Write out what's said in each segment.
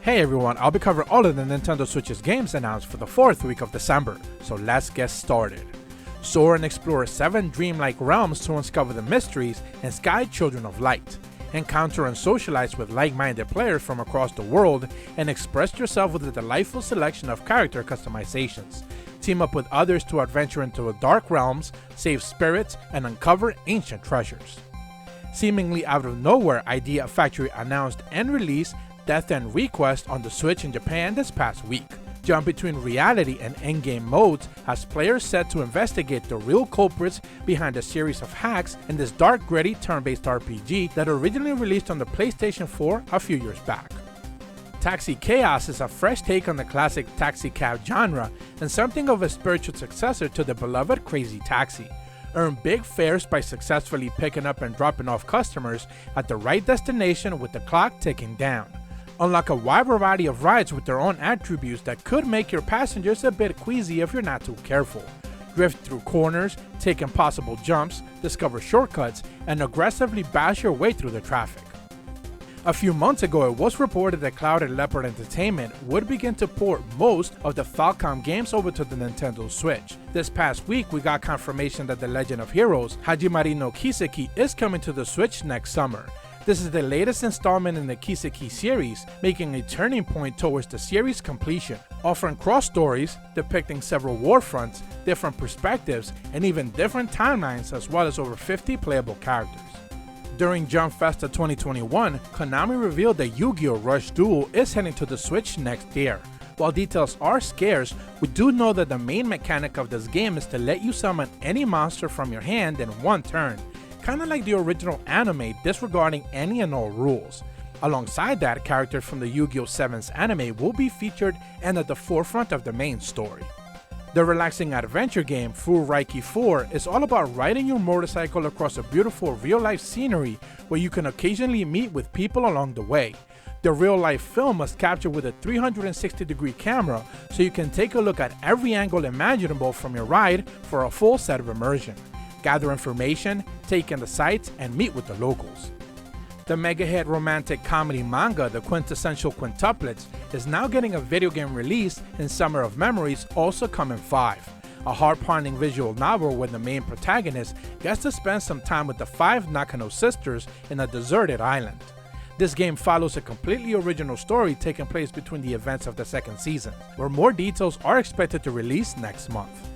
Hey everyone, I'll be covering all of the Nintendo Switch's games announced for the 4th week of December, so let's get started. Soar and explore 7 dreamlike realms to uncover the mysteries and sky children of light. Encounter and socialize with like-minded players from across the world and express yourself with a delightful selection of character customizations. Team up with others to adventure into dark realms, save spirits, and uncover ancient treasures. Seemingly out of nowhere, Idea Factory announced and released Death and Request on the Switch in Japan this past week. Jump between reality and endgame modes as players set to investigate the real culprits behind a series of hacks in this dark, gritty, turn-based RPG that originally released on the PlayStation 4 a few years back. Taxi Chaos is a fresh take on the classic taxi cab genre and something of a spiritual successor to the beloved Crazy Taxi. Earn big fares by successfully picking up and dropping off customers at the right destination with the clock ticking down. Unlock a wide variety of rides with their own attributes that could make your passengers a bit queasy if you're not too careful. Drift through corners, take impossible jumps, discover shortcuts, and aggressively bash your way through the traffic. A few months ago, it was reported that Cloud and Leopard Entertainment would begin to port most of the Falcom games over to the Nintendo Switch. This past week, we got confirmation that The Legend of Heroes, Hajimari no Kiseki, is coming to the Switch next summer. This is the latest installment in the Kiseki series, making a turning point towards the series' completion, offering cross stories depicting several war fronts, different perspectives, and even different timelines, as well as over 50 playable characters. During Jump Festa 2021, Konami revealed that Yu-Gi-Oh! Rush Duel is heading to the Switch next year. While details are scarce, we do know that the main mechanic of this game is to let you summon any monster from your hand in one turn, kinda like the original anime, disregarding any and all rules. Alongside that, characters from the Yu-Gi-Oh! 7's anime will be featured and at the forefront of the main story. The relaxing adventure game, Fuuraiki 4, is all about riding your motorcycle across a beautiful real-life scenery where you can occasionally meet with people along the way. The real-life film was captured with a 360-degree camera, so you can take a look at every angle imaginable from your ride for a full set of immersion. Gather information, take in the sights, and meet with the locals. The mega-hit romantic comedy manga, The Quintessential Quintuplets, is now getting a video game release in Summer of Memories, also coming 5. A heart-pounding visual novel where the main protagonist gets to spend some time with the 5 Nakano sisters in a deserted island. This game follows a completely original story taking place between the events of the 2nd season, where more details are expected to release next month.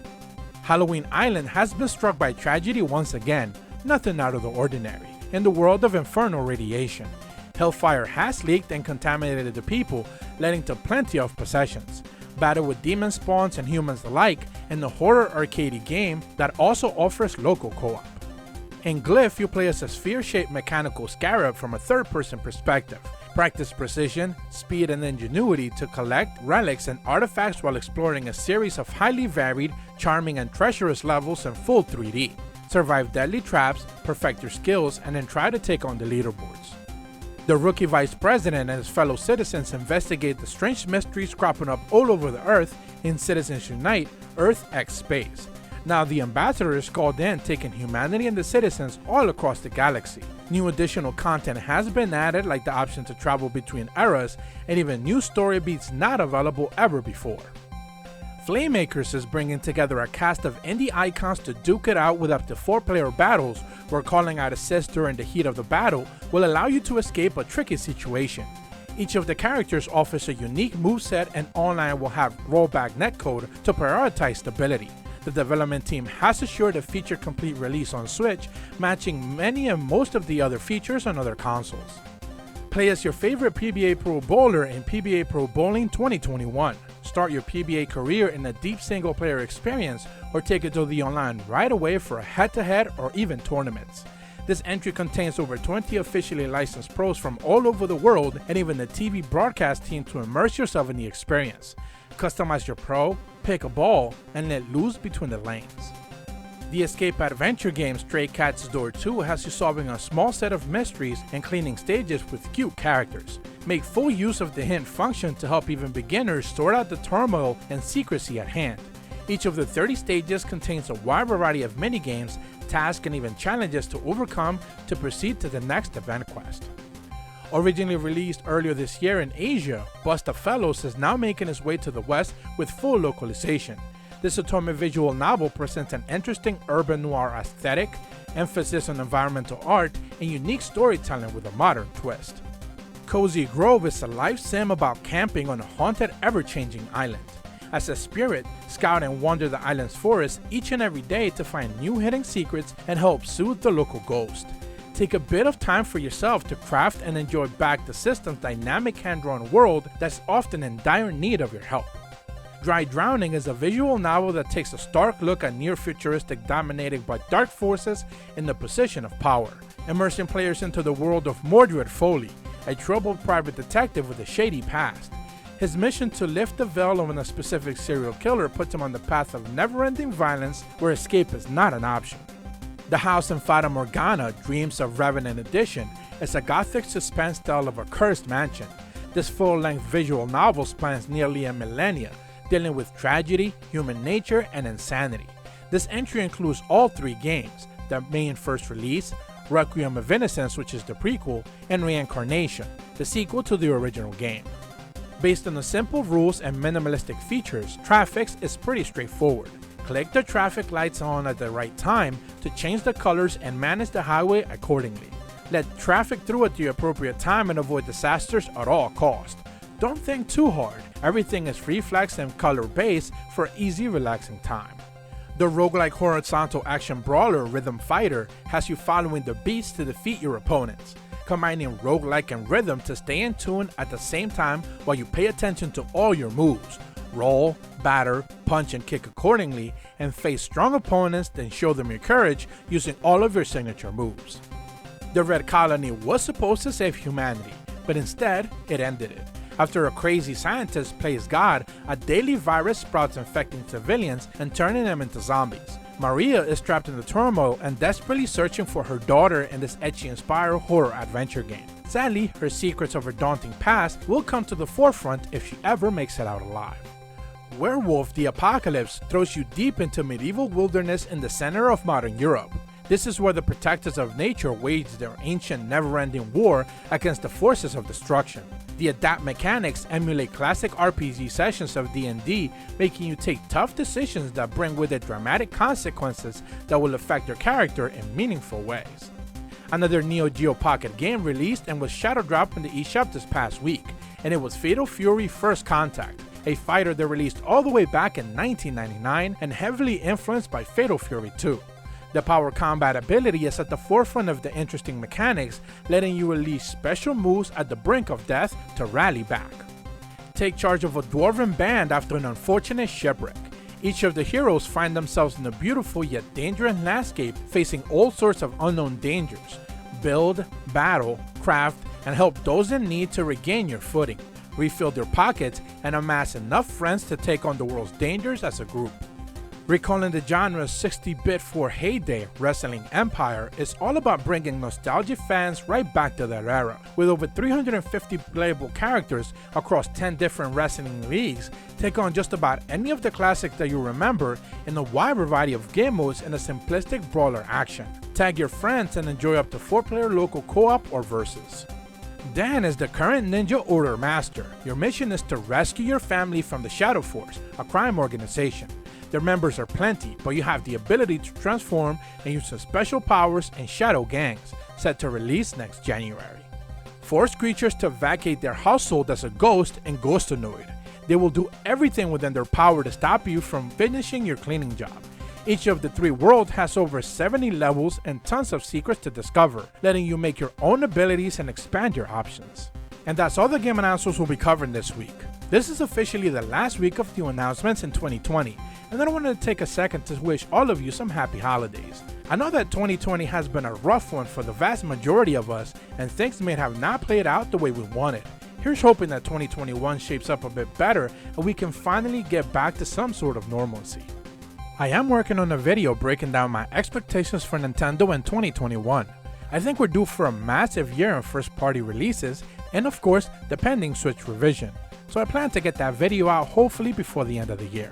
Halloween Island has been struck by tragedy once again, nothing out of the ordinary, in the world of infernal radiation. Hellfire has leaked and contaminated the people, leading to plenty of possessions. Battle with demon spawns and humans alike in the horror arcade game that also offers local co-op. In Glyph, you play as a sphere-shaped mechanical scarab from a third-person perspective. Practice precision, speed, and ingenuity to collect relics and artifacts while exploring a series of highly varied, charming, and treacherous levels in full 3D. Survive deadly traps, perfect your skills, and then try to take on the leaderboards. The rookie vice president and his fellow citizens investigate the strange mysteries cropping up all over the Earth in Citizens Unite: Earth x Space. Now the ambassador is called in, taking humanity and the citizens all across the galaxy. New additional content has been added, like the option to travel between eras, and even new story beats not available ever before. Flaymakers is bringing together a cast of indie icons to duke it out with up to 4-player battles, where calling out a sister in the heat of the battle will allow you to escape a tricky situation. Each of the characters offers a unique moveset, and online will have rollback netcode to prioritize stability. The development team has assured a feature-complete release on Switch, matching many and most of the other features on other consoles. Play as your favorite PBA Pro Bowler in PBA Pro Bowling 2021. Start your PBA career in a deep single-player experience, or take it to the online right away for a head-to-head or even tournaments. This entry contains over 20 officially licensed pros from all over the world, and even the TV broadcast team to immerse yourself in the experience. Customize your pro, pick a ball, and let loose between the lanes. The escape adventure game Stray Cats Door 2 has you solving a small set of mysteries and cleaning stages with cute characters. Make full use of the hint function to help even beginners sort out the turmoil and secrecy at hand. Each of the 30 stages contains a wide variety of minigames, tasks, and even challenges to overcome to proceed to the next event quest. Originally released earlier this year in Asia, Busta Fellows is now making its way to the West with full localization. This Otome visual novel presents an interesting urban noir aesthetic, emphasis on environmental art, and unique storytelling with a modern twist. Cozy Grove is a life sim about camping on a haunted, ever-changing island. As a spirit, scout and wander the island's forest each and every day to find new hidden secrets and help soothe the local ghost. Take a bit of time for yourself to craft and enjoy back the system's dynamic hand-drawn world that's often in dire need of your help. Dry Drowning is a visual novel that takes a stark look at near-futuristic dominated by dark forces in the position of power, immersing players into the world of Mordred Foley, a troubled private detective with a shady past. His mission to lift the veil on a specific serial killer puts him on the path of never-ending violence where escape is not an option. The house in Fata Morgana, Dreams of Revenant Edition, is a gothic suspense tale of a cursed mansion. This full-length visual novel spans nearly a millennia, dealing with tragedy, human nature, and insanity. This entry includes all three games, the main first release, Requiem of Innocence, which is the prequel, and Reincarnation, the sequel to the original game. Based on the simple rules and minimalistic features, Traffics is pretty straightforward. Click the traffic lights on at the right time to change the colors and manage the highway accordingly. Let traffic through at the appropriate time and avoid disasters at all costs. Don't think too hard, everything is reflex and color based for easy relaxing time. The roguelike horizontal action brawler Rhythm Fighter has you following the beats to defeat your opponents, combining roguelike and rhythm to stay in tune at the same time while you pay attention to all your moves. Roll, batter, punch and kick accordingly, and face strong opponents, then show them your courage using all of your signature moves. The Red Colony was supposed to save humanity, but instead, it ended it. After a crazy scientist plays God, a deadly virus sprouts infecting civilians and turning them into zombies. Maria is trapped in the turmoil and desperately searching for her daughter in this ecchi-inspired horror adventure game. Sadly, her secrets of her daunting past will come to the forefront if she ever makes it out alive. Werewolf: The Apocalypse throws you deep into medieval wilderness in the center of modern Europe. This is where the protectors of nature wage their ancient never-ending war against the forces of destruction. The adapt mechanics emulate classic RPG sessions of D&D, making you take tough decisions that bring with it dramatic consequences that will affect your character in meaningful ways. Another Neo Geo Pocket game released and was shadow dropped in the eShop this past week, and it was Fatal Fury First Contact, a fighter that released all the way back in 1999 and heavily influenced by Fatal Fury 2. The power combat ability is at the forefront of the interesting mechanics, letting you release special moves at the brink of death to rally back. Take charge of a dwarven band after an unfortunate shipwreck. Each of the heroes find themselves in a beautiful yet dangerous landscape facing all sorts of unknown dangers. Build, battle, craft, and help those in need to regain your footing, refill their pockets, and amass enough friends to take on the world's dangers as a group. Recalling the genre's 60-bit for heyday, Wrestling Empire is all about bringing nostalgic fans right back to that era. With over 350 playable characters across 10 different wrestling leagues, take on just about any of the classics that you remember in a wide variety of game modes in a simplistic brawler action. Tag your friends and enjoy up to 4-player local co-op or versus. Dan is the current Ninja Order Master. Your mission is to rescue your family from the Shadow Force, a crime organization. Their members are plenty, but you have the ability to transform and use some special powers and shadow gangs, set to release next January. Force creatures to vacate their household as a ghost and ghostonoid. They will do everything within their power to stop you from finishing your cleaning job. Each of the 3 worlds has over 70 levels and tons of secrets to discover, letting you make your own abilities and expand your options. And that's all the game announcements we'll be covering this week. This is officially the last week of new announcements in 2020, and then I wanted to take a second to wish all of you some happy holidays. I know that 2020 has been a rough one for the vast majority of us, and things may have not played out the way we wanted. Here's hoping that 2021 shapes up a bit better and we can finally get back to some sort of normalcy. I am working on a video breaking down my expectations for Nintendo in 2021. I think we're due for a massive year in first-party releases, and of course, the pending Switch revision. So I plan to get that video out hopefully before the end of the year.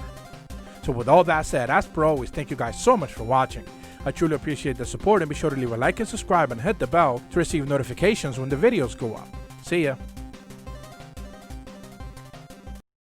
So with all that said, as per always, thank you guys so much for watching. I truly appreciate the support, and be sure to leave a like and subscribe and hit the bell to receive notifications when the videos go up. See ya!